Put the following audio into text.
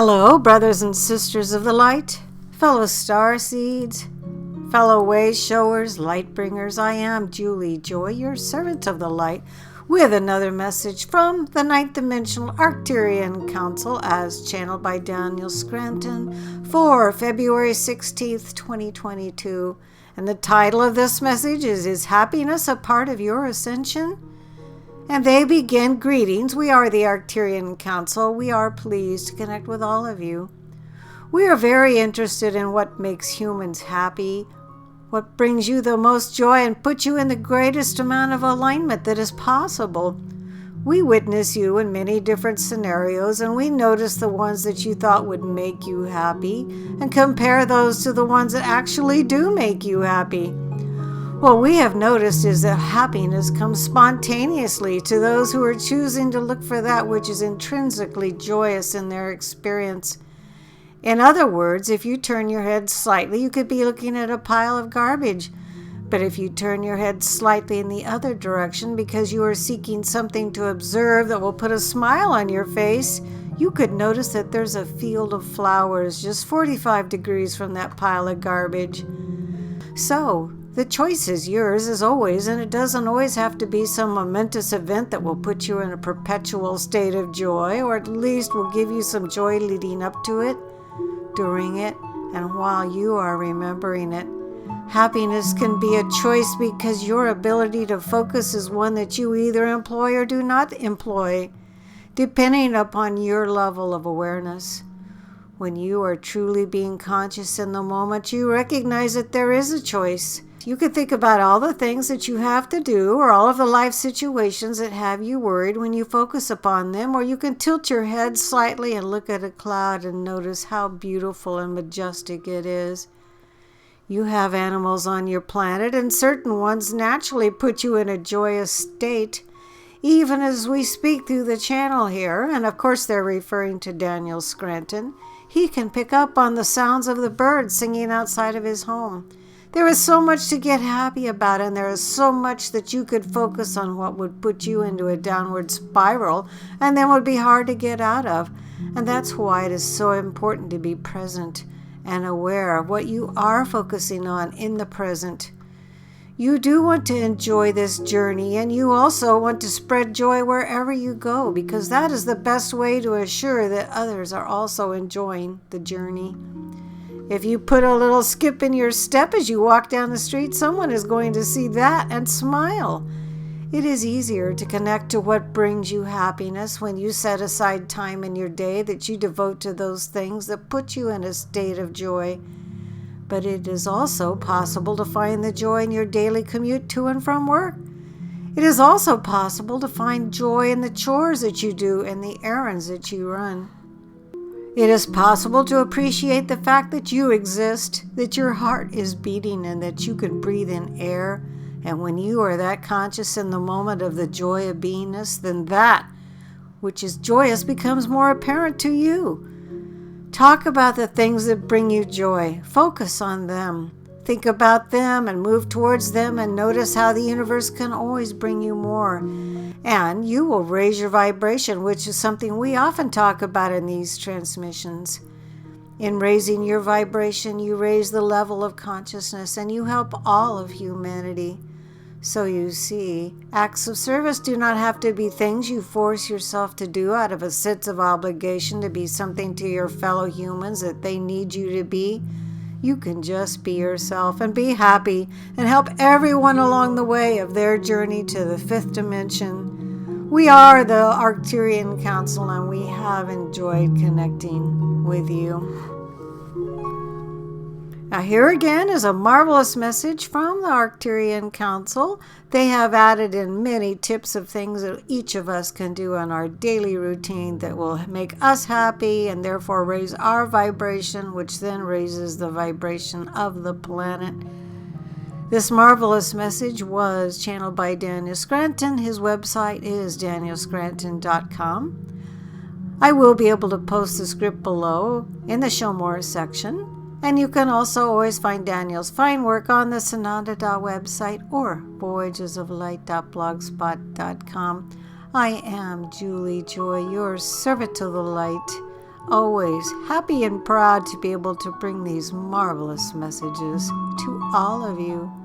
Hello, brothers and sisters of the light, fellow star seeds, fellow way showers, light bringers. I am Julie Joy, your servant of the light, with another message from the ninth dimensional Arcturian Council as channeled by Daniel Scranton for February 16th, 2022. And the title of this message is Happiness a Part of Your Ascension? And they begin, greetings. We are the Arcturian Council. We are pleased to connect with all of you. We are very interested in what makes humans happy, what brings you the most joy and puts you in the greatest amount of alignment that is possible. We witness you in many different scenarios, and we notice the ones that you thought would make you happy and compare those to the ones that actually do make you happy. What we have noticed is that happiness comes spontaneously to those who are choosing to look for that which is intrinsically joyous in their experience. In other words, if you turn your head slightly, you could be looking at a pile of garbage. But if you turn your head slightly in the other direction because you are seeking something to observe that will put a smile on your face, you could notice that there's a field of flowers just 45 degrees from that pile of garbage. So, the choice is yours as always, and it doesn't always have to be some momentous event that will put you in a perpetual state of joy, or at least will give you some joy leading up to it, during it, and while you are remembering it. Happiness can be a choice because your ability to focus is one that you either employ or do not employ, depending upon your level of awareness. When you are truly being conscious in the moment, you recognize that there is a choice. You could think about all the things that you have to do or all of the life situations that have you worried when you focus upon them, or you can tilt your head slightly and look at a cloud and notice how beautiful and majestic it is. You have animals on your planet, and certain ones naturally put you in a joyous state, even as we speak through the channel here, and of course they're referring to Daniel Scranton. He can pick up on the sounds of the birds singing outside of his home. There is so much to get happy about, and there is so much that you could focus on what would put you into a downward spiral and then would be hard to get out of. And that's why it is so important to be present and aware of what you are focusing on in the present. You do want to enjoy this journey, and you also want to spread joy wherever you go, because that is the best way to assure that others are also enjoying the journey. If you put a little skip in your step as you walk down the street, someone is going to see that and smile. It is easier to connect to what brings you happiness when you set aside time in your day that you devote to those things that put you in a state of joy. But it is also possible to find the joy in your daily commute to and from work. It is also possible to find joy in the chores that you do and the errands that you run. It is possible to appreciate the fact that you exist, that your heart is beating, and that you can breathe in air. And when you are that conscious in the moment of the joy of beingness, then that which is joyous becomes more apparent to you. Talk about the things that bring you joy. Focus on them. Think about them and move towards them, and notice how the universe can always bring you more. And you will raise your vibration, which is something we often talk about in these transmissions. In raising your vibration, you raise the level of consciousness, and you help all of humanity. So you see, acts of service do not have to be things you force yourself to do out of a sense of obligation to be something to your fellow humans that they need you to be. You can just be yourself and be happy and help everyone along the way of their journey to the fifth dimension. We are the Arcturian Council, and we have enjoyed connecting with you. Now here again is a marvelous message from the Arcturian Council. They have added in many tips of things that each of us can do on our daily routine that will make us happy and therefore raise our vibration, which then raises the vibration of the planet. This marvelous message was channeled by Daniel Scranton. His website is danielscranton.com. I will be able to post the script below in the Show More section. And you can also always find Daniel's fine work on the Sananda website or voyagesoflight.blogspot.com. I am Julie Joy, your servant to the light. always happy and proud to be able to bring these marvelous messages to all of you.